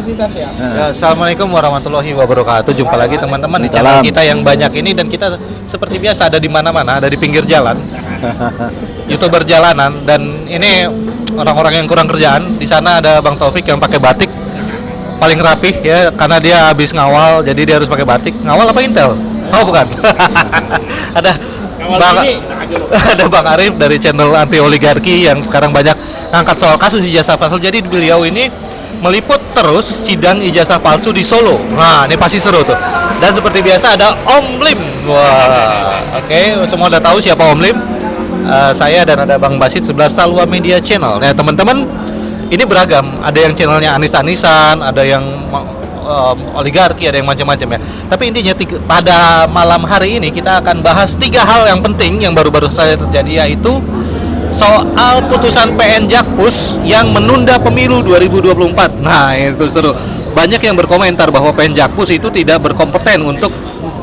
Universitas ya. Assalamualaikum warahmatullahi wabarakatuh. Jumpa lagi teman-teman di channel kita yang banyak ini, dan kita seperti biasa ada di mana-mana, ada di pinggir jalan. YouTuber jalanan, dan ini orang-orang yang kurang kerjaan. Di sana ada Bang Taufik yang pakai batik paling rapih ya, karena dia habis ngawal, jadi dia harus pakai batik. Ngawal apa Intel? Oh bukan. ada Bang Arif dari channel anti oligarki yang sekarang banyak ngangkat soal kasus ijazah palsu. Jadi beliau ini meliput terus sidang ijazah palsu di Solo. Nah, ini pasti seru tuh. Dan seperti biasa ada Om Lim. Wah, oke, semua udah tahu siapa Om Lim. Saya dan ada Bang Basit sebelah Salwa Media Channel. Nah, teman-teman, ini beragam. Ada yang channelnya Anis-Anisan, ada yang oligarki, ada yang macam-macam ya. Tapi intinya pada malam hari ini kita akan bahas 3 hal yang penting yang baru-baru saja terjadi, yaitu soal putusan PN Jakpus yang menunda pemilu 2024. Nah, itu seru. Banyak yang berkomentar bahwa PN Jakpus itu tidak berkompeten untuk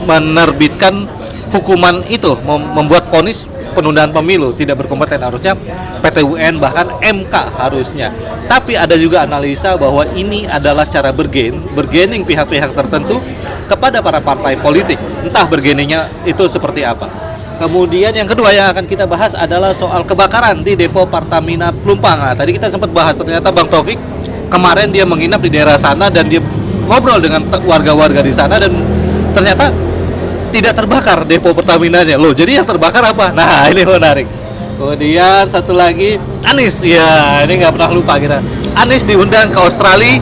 menerbitkan hukuman itu, membuat vonis penundaan pemilu, tidak berkompeten. Harusnya PT UN, bahkan MK harusnya. Tapi ada juga analisa bahwa ini adalah cara bergening pihak-pihak tertentu kepada para partai politik. Entah bergeningnya itu seperti apa. Kemudian yang kedua yang akan kita bahas adalah soal kebakaran di depo Pertamina Pelumpang. Nah, tadi kita sempat bahas, ternyata Bang Taufik kemarin dia menginap di daerah sana dan dia ngobrol dengan warga-warga di sana, dan ternyata tidak terbakar depo Pertaminanya. Loh, jadi yang terbakar apa? Nah, ini menarik. Kemudian satu lagi, Anies. Ya, ini nggak pernah lupa kita. Anies diundang ke Australia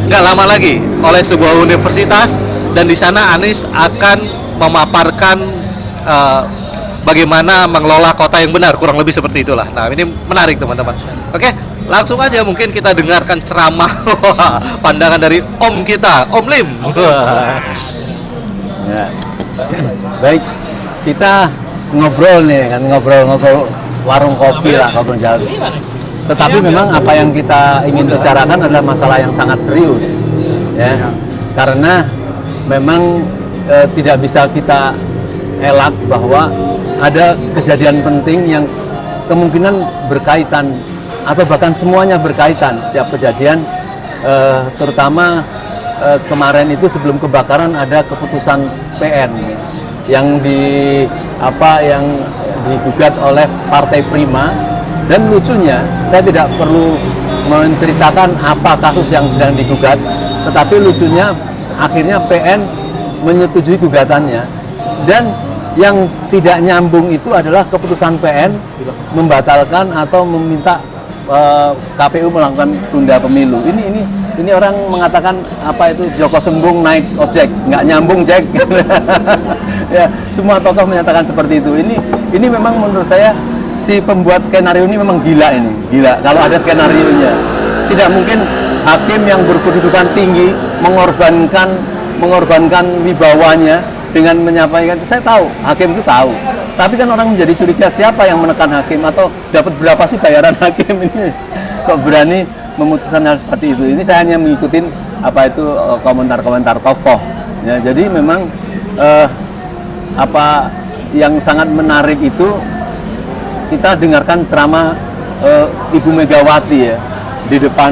nggak lama lagi oleh sebuah universitas, dan di sana Anies akan memaparkan bagaimana mengelola kota yang benar, kurang lebih seperti itulah. Nah, ini menarik teman-teman. Oke, langsung aja mungkin kita dengarkan ceramah pandangan dari Om kita, Om Lim. Ya. Baik, kita ngobrol nih kan, ngobrol warung kopi lah, ngobrol jalan. Tetapi memang apa yang kita ingin bicarakan adalah masalah yang sangat serius, ya. Karena memang tidak bisa kita elak bahwa ada kejadian penting yang kemungkinan berkaitan atau bahkan semuanya berkaitan. Setiap kejadian, terutama kemarin itu sebelum kebakaran ada keputusan PN yang yang digugat oleh Partai Prima, dan lucunya saya tidak perlu menceritakan apa kasus yang sedang digugat, tetapi lucunya akhirnya PN menyetujui gugatannya. Dan yang tidak nyambung itu adalah keputusan PN membatalkan atau meminta KPU melakukan tunda pemilu. Ini orang mengatakan apa itu, Joko Sembung naik ojek, nggak nyambung Jack. Ya, semua tokoh menyatakan seperti itu. Ini memang menurut saya si pembuat skenario ini memang gila ini. Gila kalau ada skenarionya. Tidak mungkin hakim yang berkedudukan tinggi mengorbankan wibawanya dengan menyampaikan, saya tahu, hakim itu tahu. Tapi kan orang menjadi curiga, siapa yang menekan hakim, atau dapat berapa sih bayaran hakim ini? Kok berani memutuskan hal seperti itu? Ini saya hanya mengikuti komentar-komentar tokoh. Ya, jadi memang apa yang sangat menarik itu kita dengarkan ceramah Ibu Megawati ya di depan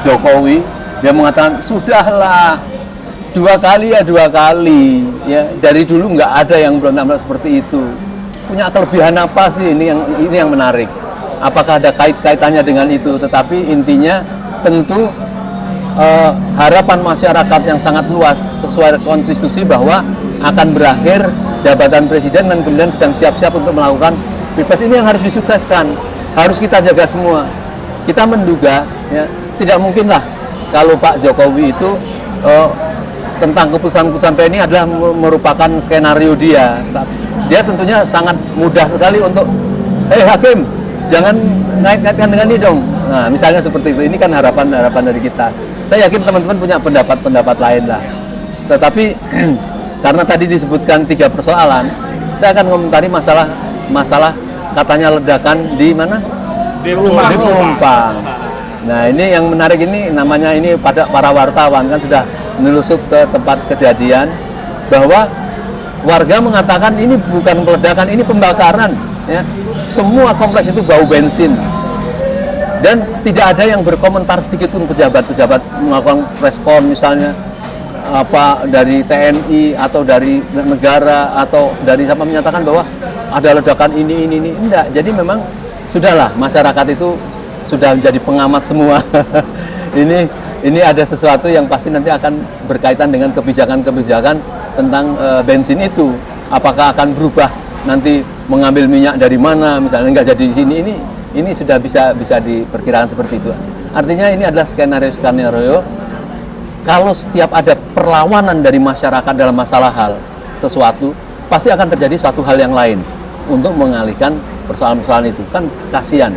Jokowi. Dia mengatakan, sudahlah, dua kali ya, dari dulu nggak ada yang berontak seperti itu. Punya kelebihan apa sih? Ini yang menarik. Apakah ada kaitannya dengan itu? Tetapi intinya tentu harapan masyarakat yang sangat luas sesuai konstitusi bahwa akan berakhir jabatan presiden dan kemudian sedang siap-siap untuk melakukan pilpres. Ini yang harus disukseskan, harus kita jaga semua. Kita menduga ya, tidak mungkinlah kalau Pak Jokowi itu tentang keputusan-keputusan PN ini adalah merupakan skenario dia. Dia tentunya sangat mudah sekali untuk, hakim, jangan ngait-ngaitkan dengan ini dong. Nah, misalnya seperti itu. Ini kan harapan dari kita. Saya yakin teman-teman punya pendapat lain lah. Tetapi karena tadi disebutkan 3 persoalan, saya akan komentari masalah katanya ledakan di mana? Di Pelumpang. Nah, ini yang menarik, ini namanya ini pada para wartawan kan sudah menelusup ke tempat kejadian, bahwa warga mengatakan ini bukan peledakan, ini pembakaran ya. Semua kompleks itu bau bensin. Dan tidak ada yang berkomentar sedikit pun pejabat-pejabat melakukan preskon misalnya apa dari TNI atau dari negara atau dari siapa menyatakan bahwa ada ledakan ini enggak. Jadi memang sudahlah, masyarakat itu sudah menjadi pengamat semua. ini ada sesuatu yang pasti nanti akan berkaitan dengan kebijakan-kebijakan tentang bensin itu. Apakah akan berubah nanti mengambil minyak dari mana misalnya, nggak jadi di sini, ini sudah bisa diperkirakan seperti itu. Artinya ini adalah skenario kalau setiap ada perlawanan dari masyarakat dalam masalah hal sesuatu, pasti akan terjadi suatu hal yang lain untuk mengalihkan persoalan-persoalan itu. Kan kasihan.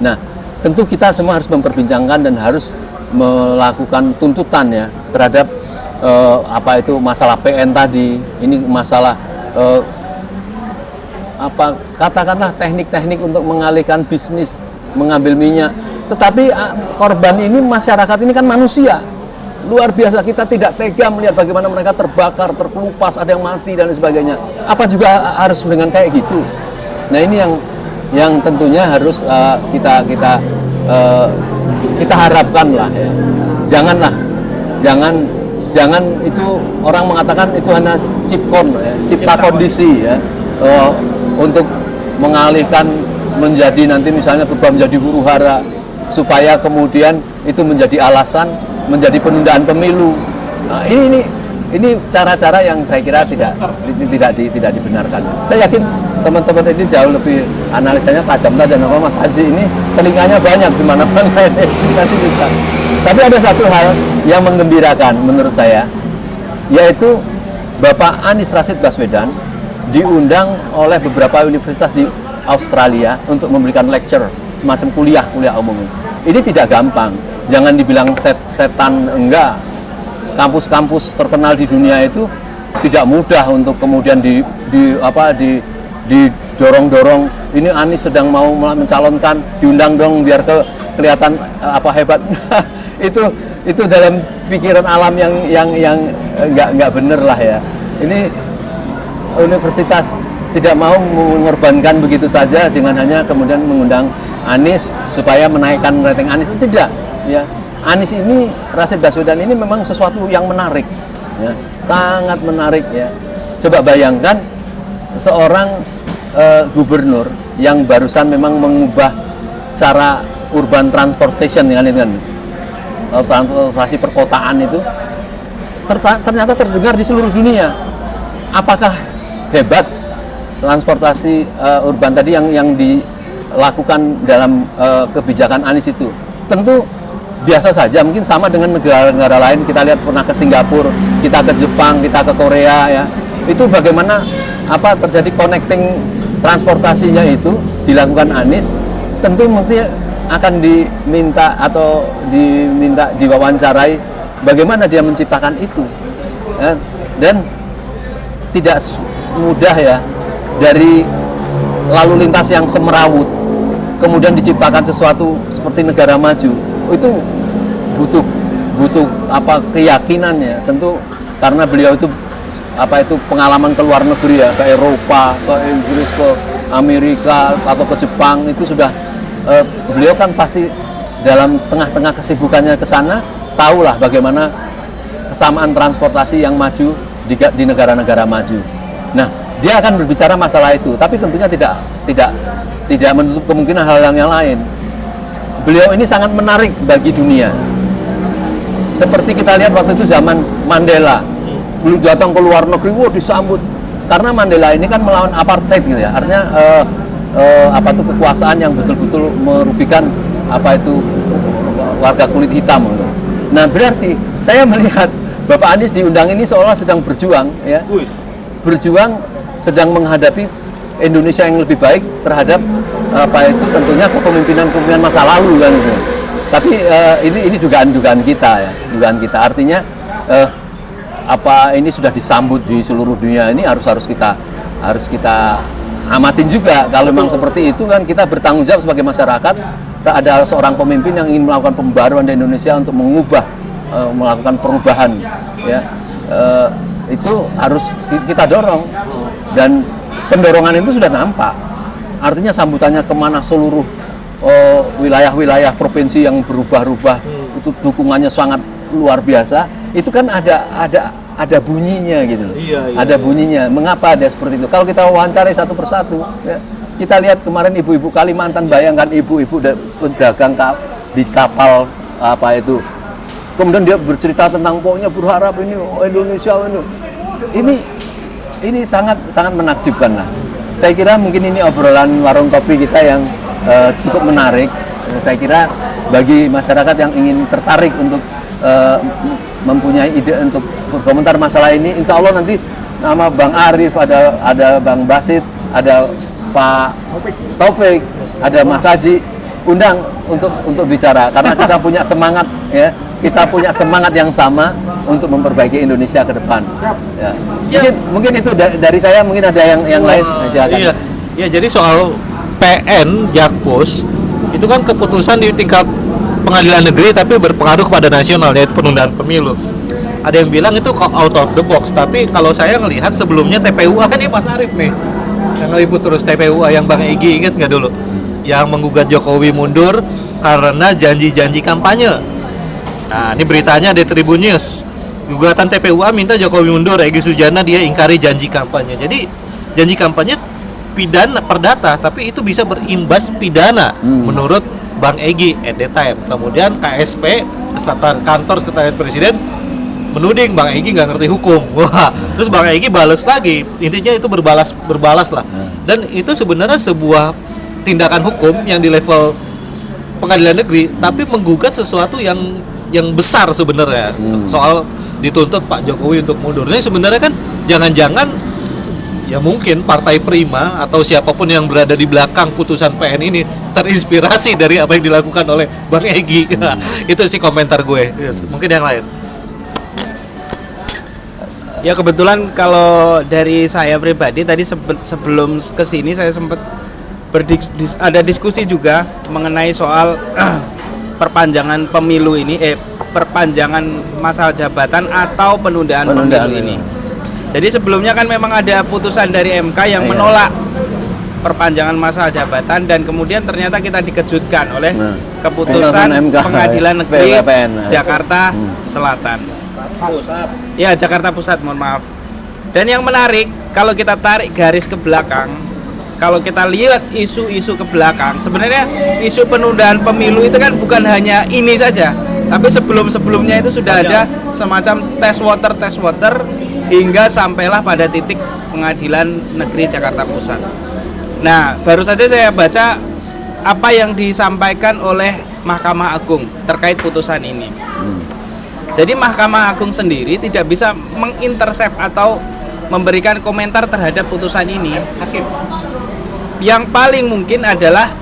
Nah, tentu kita semua harus memperbincangkan dan harus melakukan tuntutan ya terhadap apa itu masalah PN tadi. Ini masalah apa katakanlah teknik-teknik untuk mengalihkan bisnis mengambil minyak. Tetapi korban ini masyarakat ini kan manusia. Luar biasa, kita tidak tega melihat bagaimana mereka terbakar, terkelupas, ada yang mati dan sebagainya. Apa juga harus dengan kayak gitu? Nah, ini yang tentunya harus kita harapkan lah ya. Jangan itu orang mengatakan itu hanya cipta kondisi ya, untuk mengalihkan menjadi nanti misalnya berubah menjadi huru-hara supaya kemudian itu menjadi alasan menjadi penundaan pemilu. Nah, ini cara-cara yang saya kira tidak dibenarkan. Saya yakin teman-teman ini jauh lebih analisanya tajam-tajam. Mas Haji ini telinganya banyak di mana-mana ini. Tapi ada satu hal yang menggembirakan menurut saya, yaitu Bapak Anies Rashid Baswedan diundang oleh beberapa universitas di Australia untuk memberikan lecture semacam kuliah umum. Ini tidak gampang. Jangan dibilang setan, enggak. Kampus-kampus terkenal di dunia itu tidak mudah untuk kemudian didorong-dorong. Ini Anies sedang mau mencalonkan, diundang dong biar kelihatan apa hebat. itu dalam pikiran alam yang enggak bener lah ya. Ini universitas tidak mau mengorbankan begitu saja dengan hanya kemudian mengundang Anies supaya menaikkan rating Anies. Tidak. Ya, Anies ini, Rashid Baswedan ini memang sesuatu yang menarik, ya, sangat menarik ya. Coba bayangkan seorang gubernur yang barusan memang mengubah cara urban transportation dengan transportasi perkotaan itu ternyata terdengar di seluruh dunia. Apakah hebat transportasi urban tadi yang dilakukan dalam kebijakan Anies itu? Tentu biasa saja, mungkin sama dengan negara-negara lain. Kita lihat pernah ke Singapura, kita ke Jepang, kita ke Korea ya. Itu bagaimana terjadi connecting transportasinya itu dilakukan Anies. Tentu mungkin akan diminta diwawancarai bagaimana dia menciptakan itu. Ya. Dan tidak mudah ya, dari lalu lintas yang semerawut kemudian diciptakan sesuatu seperti negara maju. Itu butuh keyakinan ya, tentu karena beliau itu pengalaman ke luar negeri ya, ke Eropa, ke Inggris, ke Amerika atau ke Jepang, itu sudah beliau kan pasti dalam tengah-tengah kesibukannya ke sana tahulah bagaimana kesamaan transportasi yang maju di negara-negara maju. Nah, dia akan berbicara masalah itu, tapi tentunya tidak menutup kemungkinan hal yang lain. Beliau ini sangat menarik bagi dunia. Seperti kita lihat waktu itu zaman Mandela. Beliau datang ke luar negeri, disambut. Karena Mandela ini kan melawan apartheid gitu ya. Artinya kekuasaan yang betul-betul merugikan warga kulit hitam gitu. Nah, berarti saya melihat Bapak Anies diundang ini seolah sedang berjuang ya. Berjuang sedang menghadapi Indonesia yang lebih baik terhadap tentunya kepemimpinan masa lalu kan itu. Tapi ini dugaan kita ya, dugaan kita. Artinya ini sudah disambut di seluruh dunia, ini harus kita amatin juga. Kalau memang seperti itu kan kita bertanggung jawab sebagai masyarakat. Ada seorang pemimpin yang ingin melakukan pembaruan di Indonesia untuk melakukan perubahan ya. Itu harus kita dorong, dan pendorongan itu sudah nampak. Artinya sambutannya kemana seluruh wilayah-wilayah provinsi yang berubah-ubah itu dukungannya sangat luar biasa, itu kan ada bunyinya gitu loh. Ada bunyinya. Mengapa ada seperti itu? Kalau kita wawancarai satu persatu, ya, kita lihat kemarin ibu-ibu Kalimantan, bayangkan ibu-ibu pedagang di kapal apa itu. Kemudian dia bercerita tentang pokoknya berharap ini Indonesia ini sangat menakjubkan lah. Saya kira mungkin ini obrolan warung kopi kita yang cukup menarik. Saya kira bagi masyarakat yang ingin tertarik untuk mempunyai ide untuk berkomentar masalah ini, insya Allah nanti nama Bang Arif, ada Bang Basit, ada Pak Taufik, ada Mas Haji, undang untuk bicara karena kita punya semangat ya, kita punya semangat yang sama untuk memperbaiki Indonesia ke depan. Ya. Mungkin itu dari saya, mungkin ada yang lain. Silakan. Iya, jadi soal PN Jakpus itu kan keputusan di tingkat pengadilan negeri tapi berpengaruh kepada nasional, yaitu penundaan pemilu. Ada yang bilang itu out of the box, tapi kalau saya ngelihat sebelumnya TPUA kan ini Mas Arif nih yang ngeliput terus TPUA yang Bang Egy ingat nggak dulu, yang menggugat Jokowi mundur karena janji-janji kampanye. Nah, ini beritanya di Tribun News. Gugatan TPUA minta Jokowi mundur, Egy Sujana dia ingkari janji kampanye. Jadi janji kampanye pidana perdata, tapi itu bisa berimbas pidana menurut Bang Egy at the time. Kemudian KSP, kantor sekretariat presiden, menuding Bang Egy nggak ngerti hukum. Wah, terus Bang Egy balas lagi. Intinya itu berbalas lah. Dan itu sebenarnya sebuah tindakan hukum yang di level pengadilan negeri, tapi menggugat sesuatu yang besar sebenarnya. Soal dituntut Pak Jokowi untuk mundur. Ini sebenarnya kan jangan-jangan ya mungkin Partai Prima atau siapapun yang berada di belakang putusan PN ini terinspirasi dari apa yang dilakukan oleh Bang Egy. Itu sih komentar gue. Mungkin yang lain. Ya kebetulan kalau dari saya pribadi tadi sebelum kesini saya sempat ada diskusi juga mengenai soal perpanjangan pemilu ini, perpanjangan masa jabatan atau penundaan pemilu ini. Jadi sebelumnya kan memang ada putusan dari MK yang menolak perpanjangan masa jabatan, dan kemudian ternyata kita dikejutkan oleh keputusan Pengadilan Negeri Jakarta Selatan. Ya, Jakarta Pusat, mohon maaf. Dan yang menarik, kalau kita tarik garis ke belakang, kalau kita lihat isu-isu ke belakang, sebenarnya isu penundaan pemilu itu kan bukan hanya ini saja, tapi sebelum-sebelumnya itu sudah ada semacam tes water hingga sampailah pada titik Pengadilan Negeri Jakarta Pusat. Nah, baru saja saya baca apa yang disampaikan oleh Mahkamah Agung terkait putusan ini. Jadi Mahkamah Agung sendiri tidak bisa mengintercept atau memberikan komentar terhadap putusan ini. Hakim. Yang paling mungkin adalah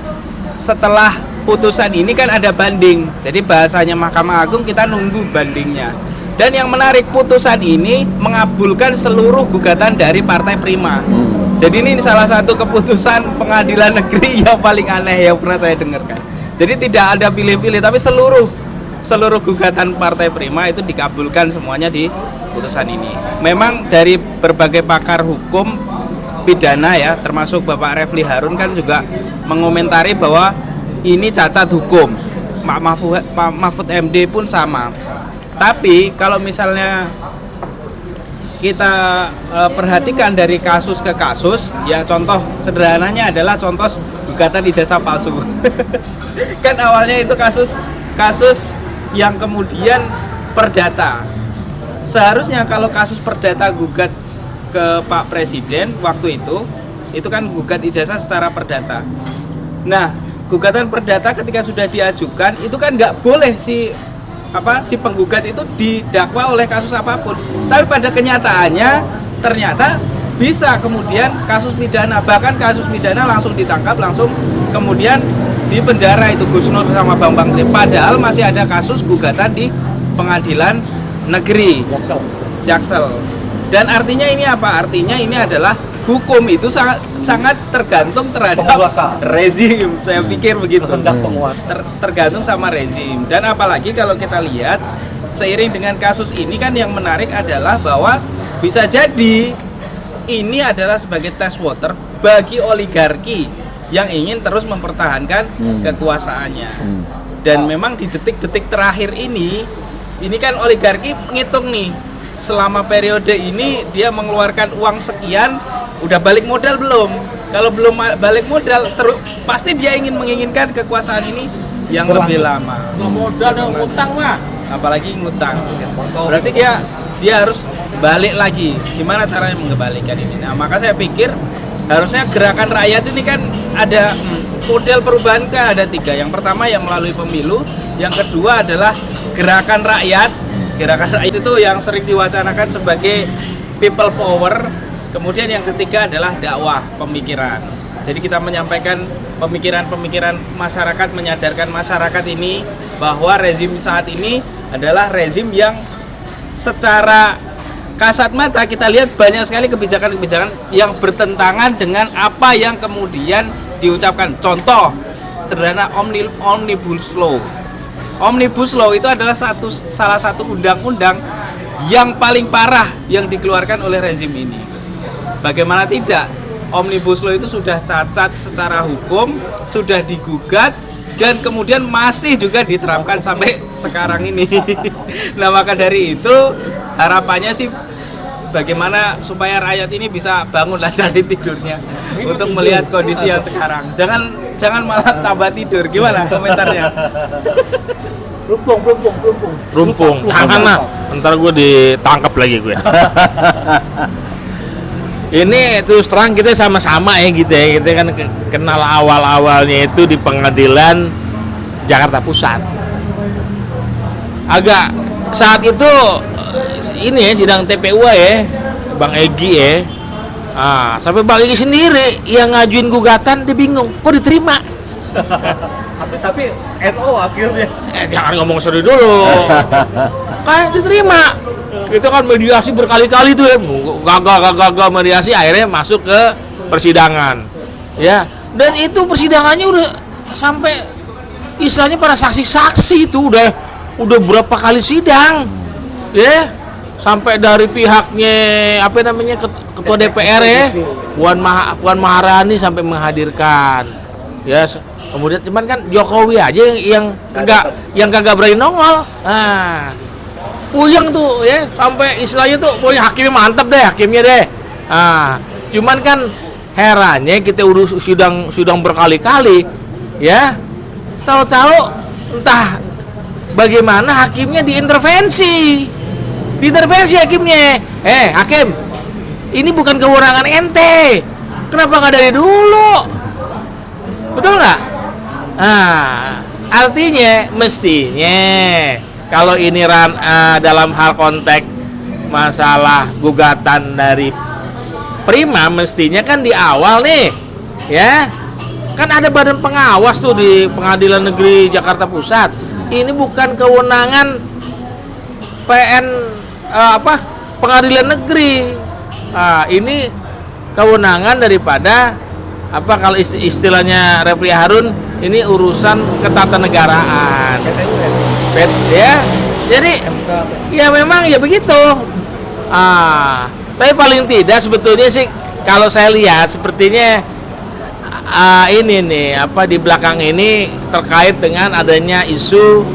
setelah putusan ini kan ada banding. Jadi bahasanya Mahkamah Agung, kita nunggu bandingnya. Dan yang menarik, putusan ini mengabulkan seluruh gugatan dari Partai Prima. Jadi ini salah satu keputusan Pengadilan Negeri yang paling aneh yang pernah saya dengarkan. Jadi tidak ada pilih-pilih, tapi seluruh gugatan Partai Prima itu dikabulkan semuanya di putusan ini. Memang dari berbagai pakar hukum pidana ya, termasuk Bapak Refli Harun kan juga mengomentari bahwa ini cacat hukum. Pak Mahfud MD pun sama. Tapi kalau misalnya kita perhatikan dari kasus ke kasus, ya contoh sederhananya adalah contoh gugatan ijazah palsu. Kan awalnya itu kasus yang kemudian perdata. Seharusnya kalau kasus perdata gugat ke Pak Presiden waktu itu kan gugat ijazah secara perdata. Nah, gugatan perdata ketika sudah diajukan itu kan nggak boleh si penggugat itu didakwa oleh kasus apapun. Tapi pada kenyataannya ternyata bisa kemudian kasus pidana, bahkan kasus pidana langsung ditangkap, langsung kemudian di penjara itu Gus Nur sama Bambang Tri. Padahal masih ada kasus gugatan di Pengadilan Negeri Jaksel. Dan artinya ini apa? Artinya ini adalah hukum itu sangat tergantung terhadap rezim. Saya pikir begitu. Tergantung sama rezim. Dan apalagi kalau kita lihat seiring dengan kasus ini kan yang menarik adalah bahwa bisa jadi ini adalah sebagai test water bagi oligarki yang ingin terus mempertahankan kekuasaannya. Dan memang di detik-detik terakhir ini kan oligarki ngitung nih, selama periode ini dia mengeluarkan uang sekian, udah balik modal belum? Kalau belum balik modal, pasti dia menginginkan kekuasaan ini yang lebih lama. Modal dan utang mah. Apalagi ngutang. Berarti dia harus balik lagi. Gimana caranya mengembalikan ini? Nah, maka saya pikir harusnya gerakan rakyat ini kan ada model perubahan kan ada 3. Yang pertama yang melalui pemilu, yang kedua adalah gerakan rakyat. Gerakan rakyat itu yang sering diwacanakan sebagai people power. Kemudian yang ketiga adalah dakwah pemikiran. Jadi kita menyampaikan pemikiran-pemikiran masyarakat, menyadarkan masyarakat ini bahwa rezim saat ini adalah rezim yang secara kasat mata kita lihat banyak sekali kebijakan-kebijakan yang bertentangan dengan apa yang kemudian diucapkan. Contoh sederhana, Omnibus Law. Omnibus Law itu adalah salah satu undang-undang yang paling parah yang dikeluarkan oleh rezim ini. Bagaimana tidak? Omnibus Law itu sudah cacat secara hukum, sudah digugat, dan kemudian masih juga diterapkan sampai sekarang ini. Nah, maka dari itu harapannya sih bagaimana supaya rakyat ini bisa bangun lah dari tidurnya untuk melihat kondisi yang sekarang. Jangan malah tambah tidur. Gimana komentarnya? Rumpung. Tahan lah. Ntar gue ditangkap lagi gue. Ini terus terang kita sama-sama ya gitu ya. Kita kan kenal awal-awalnya itu di pengadilan Jakarta Pusat. Agak saat itu ini ya sidang TPU ya, Bang Egy ya. Sampai Bang Egy sendiri yang ngajuin gugatan dia bingung, kok diterima? Tapi NO akhirnya. Jangan ngomong serius dulu. Kan diterima. Itu kan mediasi berkali-kali tuh ya, gagal mediasi, akhirnya masuk ke persidangan. Ya, dan itu persidangannya udah sampai istilahnya para saksi-saksi itu udah berapa kali sidang. Ya. Sampai dari pihaknya ketua DPR ya, Puan Maharani sampai menghadirkan. Ya, kemudian cuman kan Jokowi aja yang kagak berani nongol. Nah, puyeng tuh ya, sampai istilahnya tuh pokoknya hakimnya mantap deh, cuman kan herannya kita urus sidang berkali-kali ya, tahu-tahu entah bagaimana hakimnya diintervensi hakimnya. Hakim, ini bukan kewenangan ente, kenapa nggak dari dulu, betul nggak? Artinya mestinya kalau ini dalam hal konteks masalah gugatan dari Prima, mestinya kan di awal nih, ya, kan ada badan pengawas tuh di Pengadilan Negeri Jakarta Pusat. Ini bukan kewenangan Pengadilan Negeri. Ini kewenangan daripada kalau istilahnya Refli Harun, ini urusan ketatanegaraan. Ya, jadi ya memang ya begitu. Tapi paling tidak sebetulnya sih kalau saya lihat sepertinya ini nih di belakang ini terkait dengan adanya isu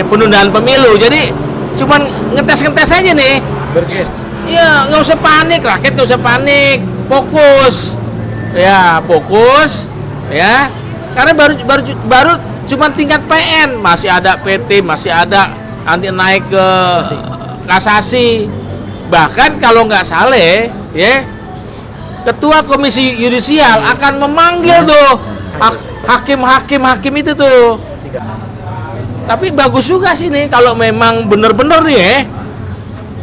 penundaan pemilu. Jadi cuman ngetes aja nih. Iya, nggak usah panik, rakyat nggak usah panik, fokus ya, karena baru cuma tingkat PN, masih ada PT, masih ada nanti naik ke kasasi. Bahkan kalau nggak salah ya, Ketua Komisi Yudisial akan memanggil tuh hakim itu tuh. Tapi bagus juga sih nih kalau memang bener-bener nih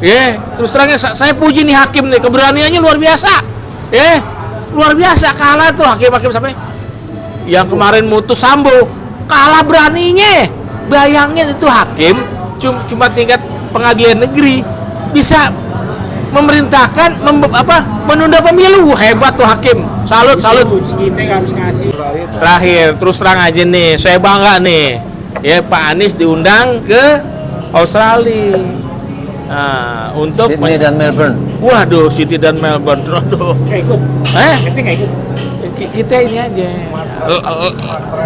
ya, terus terangnya saya puji nih hakim nih, keberaniannya luar biasa ya, luar biasa. Kalah tuh hakim sampai yang kemarin mutus Sambo, kalah beraninya. Bayangin itu hakim cuma tingkat pengadilan negeri bisa memerintahkan menunda pemilu. Hebat tuh hakim, salut. Kita harus ngasih. Terakhir terus terang aja nih, saya bangga nih ya, Pak Anies diundang ke Australia untuk Sydney dan Melbourne. Waduh, City dan Melbourne. Waduh. Nggak ikut. Ente nggak ikut. Kita ini aja.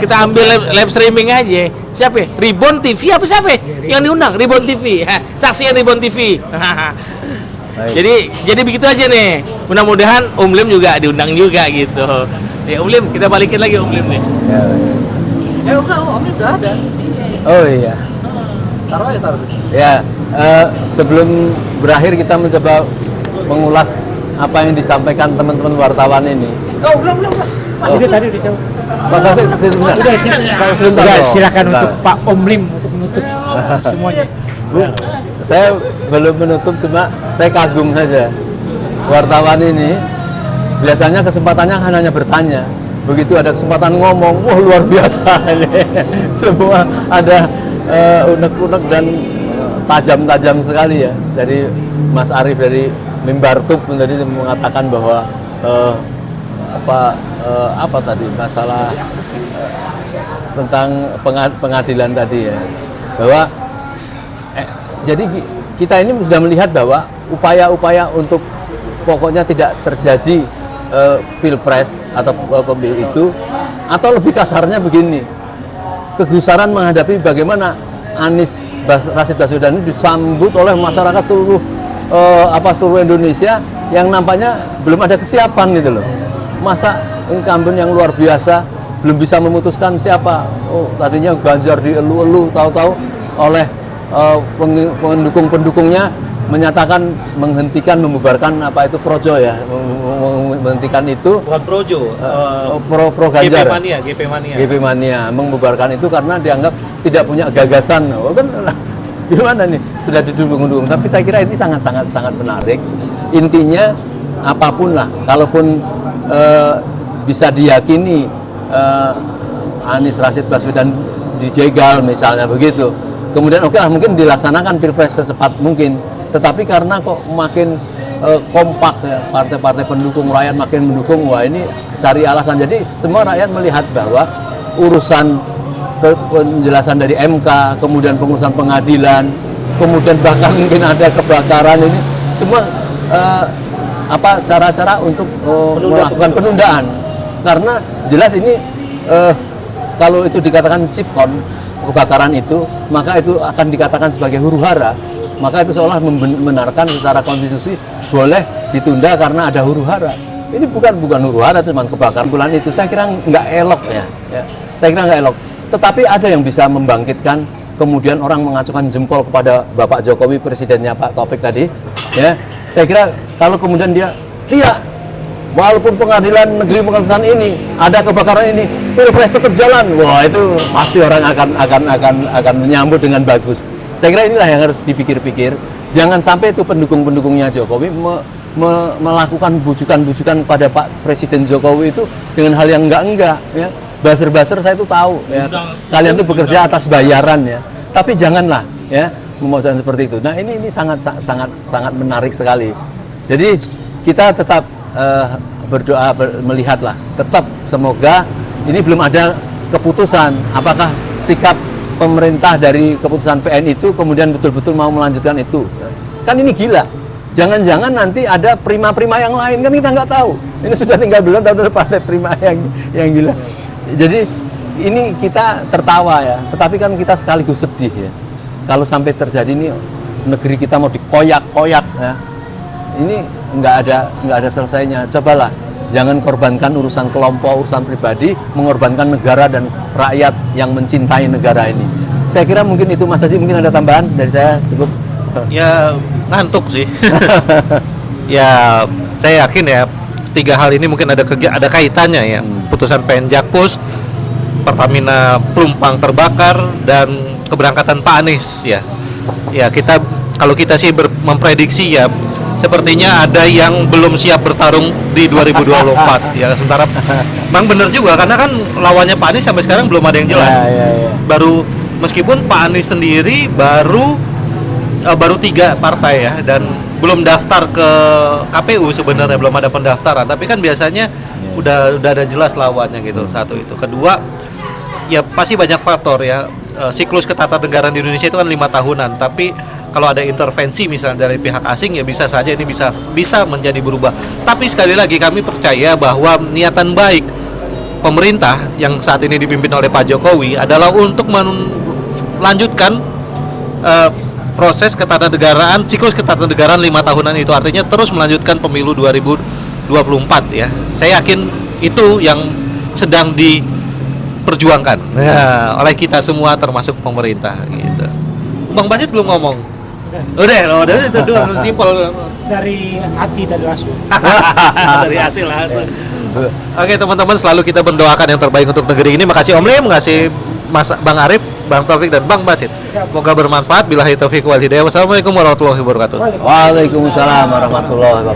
Kita ambil live streaming aja. Siapa? Ribbon TV apa siapa? Yang diundang Ribbon TV. Saksikan Ribbon TV. Jadi begitu aja nih. Mudah-mudahan Om Lim juga diundang juga gitu. Ya Om Lim, kita balikin lagi Om Lim nih. Om udah ada. Oh iya. Taruh. Ya, sebelum berakhir kita mencoba mengulas apa yang disampaikan teman-teman wartawan ini. Belum. Masih dia tadi udah jauh. Pak Kasih, sebentar. Sebentar. Udah, loh. silakan Sebentar. untuk Pak Om Lim untuk menutup semuanya. Bu, saya belum menutup, cuma saya kagum saja. Wartawan ini biasanya kesempatannya hanya bertanya. Begitu ada kesempatan ngomong, wah luar biasa ini. Semua ada unek-unek dan tajam-tajam sekali ya. Dari Mas Arief dari Mimbar Tub tadi mengatakan bahwa apa tadi masalah tentang pengadilan tadi ya, bahwa jadi kita ini sudah melihat bahwa upaya-upaya untuk pokoknya tidak terjadi pilpres atau pemilu itu, atau lebih kasarnya begini, kegusaran menghadapi bagaimana Anies Rashid Baswedan ini disambut oleh masyarakat seluruh seluruh Indonesia yang nampaknya belum ada kesiapan gitu loh. Masa incumbent yang luar biasa belum bisa memutuskan siapa. Oh, tadinya Ganjar dielu-elu, tahu-tahu oleh pendukung-pendukungnya menyatakan menghentikan, membubarkan apa itu Projo ya, menghentikan itu. Bukan Projo, Pro Ganjar. GP Mania, membubarkan itu karena dianggap tidak punya gagasan. Oh, kan gimana nih, sudah didukung-dukung. Tapi saya kira ini sangat menarik. Intinya apapun lah, kalaupun bisa diyakini Anies Rashid Baswedan dijegal misalnya begitu, kemudian oke lah, mungkin dilaksanakan pilpres secepat mungkin. Tetapi karena kok makin kompak ya, partai-partai pendukung, rakyat makin mendukung, wah ini cari alasan. Jadi semua rakyat melihat bahwa urusan penjelasan dari MK, kemudian pengurusan pengadilan, kemudian bahkan mungkin ada kebakaran, ini semua cara-cara untuk melakukan penundaan. Karena jelas ini kalau itu dikatakan chipcon, kebakaran itu, maka itu akan dikatakan sebagai huru-hara. Maka itu seolah membenarkan secara konstitusi boleh ditunda karena ada huru-hara. Ini bukan huru-hara, cuma kebakaran bulan itu. Saya kira nggak elok ya. Saya kira nggak elok. Tetapi ada yang bisa membangkitkan, kemudian orang mengacukan jempol kepada Bapak Jokowi, presidennya Pak Taufik tadi. Ya, saya kira kalau kemudian dia tidak, walaupun pengadilan negeri Pekalongan ini ada kebakaran ini, pilpres tetap jalan. Wah, itu pasti orang akan menyambut dengan bagus. Saya kira inilah yang harus dipikir-pikir. Jangan sampai itu pendukung-pendukungnya Jokowi melakukan bujukan-bujukan kepada Pak Presiden Jokowi itu dengan hal yang enggak ya. Buzzer-buzzer saya itu tahu ya. Kalian itu bekerja atas bayaran ya. Tapi janganlah ya memaksakan seperti itu. Nah, ini sangat menarik sekali. Jadi kita tetap berdoa melihatlah, tetap semoga ini belum ada keputusan apakah sikap pemerintah dari keputusan PN itu kemudian betul-betul mau melanjutkan itu. Kan ini gila. Jangan-jangan nanti ada prima-prima yang lain, kan kita nggak tahu. Ini sudah tinggal bulan tahun ada partai prima yang gila. Jadi ini kita tertawa ya, tetapi kan kita sekaligus sedih ya. Kalau sampai terjadi ini negeri kita mau dikoyak-koyak ya. Ini nggak ada selesainya. Cobalah jangan korbankan urusan kelompok, urusan pribadi, mengorbankan negara dan rakyat yang mencintai negara ini. Saya kira mungkin itu, Mas Haji, mungkin ada tambahan dari saya cukup. Ya ngantuk sih. Ya saya yakin ya 3 hal ini mungkin ada kaitannya ya. Putusan PN Jakpus, Pertamina Pelumpang terbakar, dan keberangkatan Pak Anies ya. Ya kalau kita sih memprediksi ya, sepertinya ada yang belum siap bertarung di 2024 ya. Sementara memang benar juga karena kan lawannya Pak Anies sampai sekarang belum ada yang jelas. Baru meskipun Pak Anies sendiri baru 3 partai ya, dan belum daftar ke KPU sebenarnya, belum ada pendaftaran. Tapi kan biasanya udah ada jelas lawannya gitu. Satu itu. Kedua, ya pasti banyak faktor ya. siklus ketatanegaraan di Indonesia itu kan 5 tahunan, tapi kalau ada intervensi misalnya dari pihak asing ya bisa saja ini bisa menjadi berubah. Tapi sekali lagi kami percaya bahwa niatan baik pemerintah yang saat ini dipimpin oleh Pak Jokowi adalah untuk melanjutkan proses ketatanegaraan, siklus ketatanegaraan 5 tahunan itu, artinya terus melanjutkan pemilu 2024 ya. Saya yakin itu yang sedang diperjuangkan oleh kita semua termasuk pemerintah gitu. Bang Basit belum ngomong. Udah itu doang, simpel. Dari hati tadi langsung. Dari hati langsung. Oke teman-teman, selalu kita mendoakan yang terbaik untuk negeri ini. Makasih Om Lim, makasih Mas Bang Arif, Bang Taufik dan Bang Basit. Semoga bermanfaat. Billahi taufiq wal hidayah. Wassalamualaikum warahmatullahi wabarakatuh. Waalaikumsalam warahmatullahi wabarakatuh.